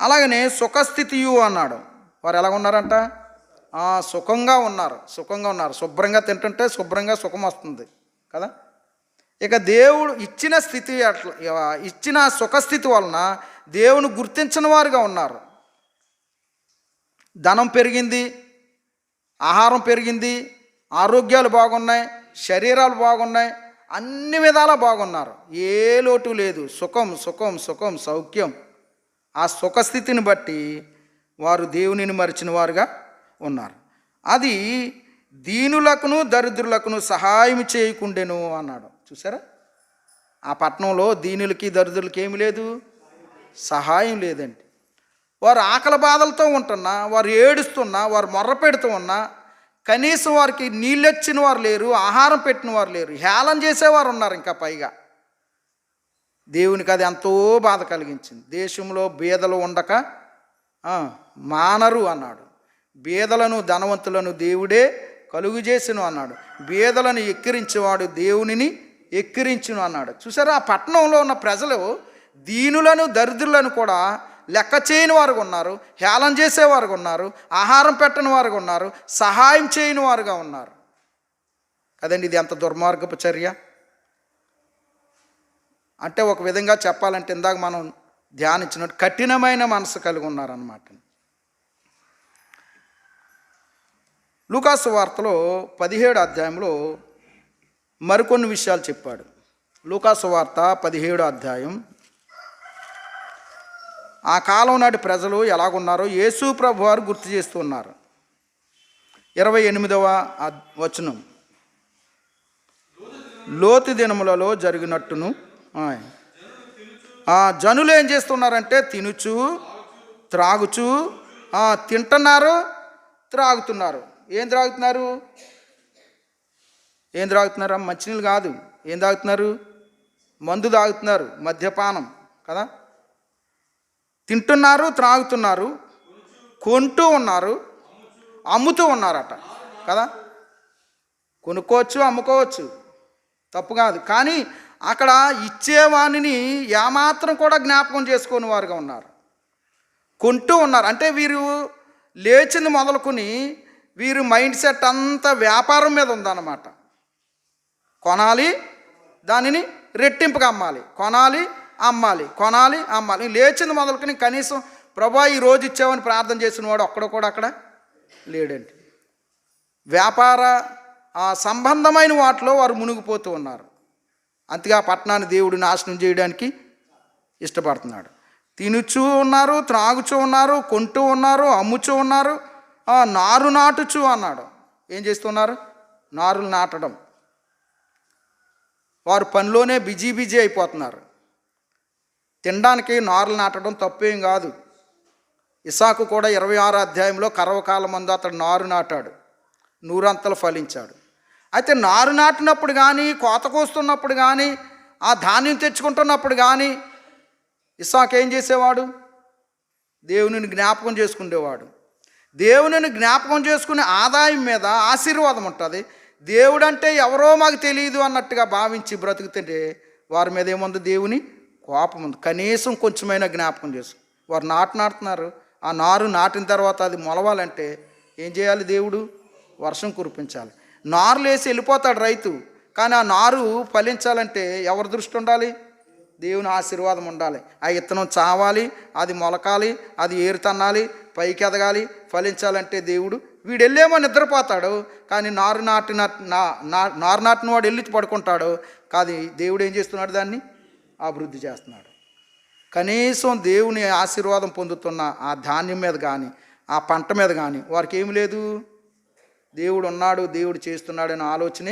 అలాగనే సుఖస్థితియు అన్నాడు. వారు ఎలాగ ఉన్నారంట? సుఖంగా ఉన్నారు, సుఖంగా ఉన్నారు. శుభ్రంగా తింటుంటే శుభ్రంగా సుఖం వస్తుంది కదా. ఇక దేవుడు ఇచ్చిన స్థితి ఇచ్చిన సుఖస్థితి వలన దేవుని గుర్తించిన వారుగా ఉన్నారు. ధనం పెరిగింది, ఆహారం పెరిగింది, ఆరోగ్యాలు బాగున్నాయి, శరీరాలు బాగున్నాయి, అన్ని విధాలా బాగున్నారు. ఏ లోటు లేదు. సుఖం సుఖం సుఖం సౌఖ్యం. ఆ సుఖస్థితిని బట్టి వారు దేవునిని మరిచిన వారుగా ఉన్నారు. అది దీనులకును దరిద్రులకును సహాయం చేయకుండెను అన్నాడు. చూసారా, ఆ పట్టణంలో దీనులకి దరిద్రులకి ఏమి లేదు, సహాయం లేదండి. వారు ఆకలి బాధలతో ఉంటున్నా, వారు ఏడుస్తున్నా, వారు మొర్ర పెడుతూ ఉన్నా కనీసం వారికి నీళ్ళు ఇచ్చిన వారు లేరు, ఆహారం పెట్టిన వారు లేరు, హేళన చేసేవారు ఉన్నారు. ఇంకా పైగా దేవునికి అది ఎంతో బాధ కలిగించింది. దేశంలో బీదలు ఉండక మానరు అన్నాడు. బీదలను ధనవంతులను దేవుడే కలుగు చేసిను అన్నాడు. బీదలను ఎక్కిరించేవాడు దేవునిని ఎక్కిరించును అన్నాడు. చూసారా, ఆ పట్టణంలో ఉన్న ప్రజలు దీనులను దరిద్రులను కూడా లెక్క చేయని వారుగా ఉన్నారు, హేళన చేసేవారుగా ఉన్నారు, ఆహారం పెట్టని వారుగా ఉన్నారు, సహాయం చేయని వారుగా ఉన్నారు కదండి. ఇది ఎంత దుర్మార్గపు చర్య అంటే, ఒక విధంగా చెప్పాలంటే ఇందాక మనం ధ్యానించినట్టు కఠినమైన మనసు కలిగి ఉన్నారన్నమాట. లూకాసు వార్తలో 17 అధ్యాయంలో మరికొన్ని విషయాలు చెప్పాడు. లూకాసు వార్త 17 అధ్యాయం. ఆ కాలం నాటి ప్రజలు ఎలాగున్నారో యేసు ప్రభు వారు గుర్తు చేస్తూ ఉన్నారు. 28వ వచనం, లోతు దినములలో జరిగినట్టును జనులు ఏం చేస్తున్నారంటే తినుచు త్రాగుచు తింటున్నారు, త్రాగుతున్నారు. ఏం త్రాగుతున్నారు? మంచినీళ్ళు కాదు. ఏం తాగుతున్నారు? మందు తాగుతున్నారు, మద్యపానం కదా. తింటున్నారు, త్రాగుతున్నారు, కొంటూ ఉన్నారు, అమ్ముతూ ఉన్నారట కదా. కొనుక్కోవచ్చు, అమ్ముకోవచ్చు, తప్పు కాదు. కానీ అక్కడ ఇచ్చేవాణిని ఏమాత్రం కూడా జ్ఞాపకం చేసుకుని వారుగా ఉన్నారు. కొంటూ ఉన్నారు అంటే వీరు లేచింది మొదలుకొని వీరు మైండ్ సెట్ అంతా వ్యాపారం మీద ఉందన్నమాట. కొనాలి, దానిని రెట్టింపుగా అమ్మాలి, కొనాలి, అమ్మాలి, కొనాలి, అమ్మాలి. లేచింది మొదలుకొని కనీసం ప్రభా ఈ రోజు ఇచ్చావని ప్రార్థన చేసిన వాడు ఒక్కడు కూడా అక్కడ లేడండి. వ్యాపార సంబంధమైన వాటిలో వారు మునిగిపోతూ ఉన్నారు. అంతగా పట్టణాన్ని దేవుడు నాశనం చేయడానికి ఇష్టపడుతున్నాడు. తినుచూ ఉన్నారు, త్రాగుచూ ఉన్నారు, కొంటూ ఉన్నారు, అమ్ముచూ ఉన్నారు, నారు నాటుచు అన్నాడు. ఏం చేస్తున్నారు? నారులు నాటడం. వారు పనిలోనే బిజీ అయిపోతున్నారు. తినడానికి నారులు నాటడం తప్పేం కాదు. ఇస్సాకు కూడా 26వ అధ్యాయంలో కరవకాలం మందు అతడు నారు నాటాడు, నూరంతలు ఫలించాడు. అయితే నారు నాటినప్పుడు కానీ, కోత కోస్తున్నప్పుడు కానీ, ఆ ధాన్యం తెచ్చుకుంటున్నప్పుడు కానీ ఇస్సాకు ఏం చేసేవాడు? దేవునిని జ్ఞాపకం చేసుకునేవాడు. దేవునిని జ్ఞాపకం చేసుకునే ఆదాయం మీద ఆశీర్వాదం ఉంటుంది. దేవుడు అంటే ఎవరో మాకు తెలియదు అన్నట్టుగా భావించి బ్రతుకుతుంటే వారి మీద ఏముంది? దేవుని కోపం ఉంది. కనీసం కొంచెమైనా జ్ఞాపకం చేసుకు. వారు నాటుతున్నారు. ఆ నారు నాటిన తర్వాత అది మొలవాలంటే ఏం చేయాలి? దేవుడు వర్షం కురిపించాలి. నారులు వేసి వెళ్ళిపోతాడు రైతు. కానీ ఆ నారు ఫలించాలంటే ఎవరి దృష్టి ఉండాలి? దేవుని ఆశీర్వాదం ఉండాలి. ఆ విత్తనం చావాలి, అది మొలకాలి, అది ఏరుతన్నాలి, పైకి ఎదగాలి, ఫలించాలంటే దేవుడు వీడు వెళ్ళేమో నిద్రపోతాడు, కానీ నారు నాటిన వాడు వెళ్ళి పడుకుంటాడు. కానీ దేవుడు ఏం చేస్తున్నాడు? దాన్ని అభివృద్ధి చేస్తున్నాడు. కనీసం దేవుని ఆశీర్వాదం పొందుతున్న ఆ ధాన్యం మీద కానీ, ఆ పంట మీద కానీ వారికి ఏమి లేదు. దేవుడు ఉన్నాడు, దేవుడు చేస్తున్నాడు అనే ఆలోచనే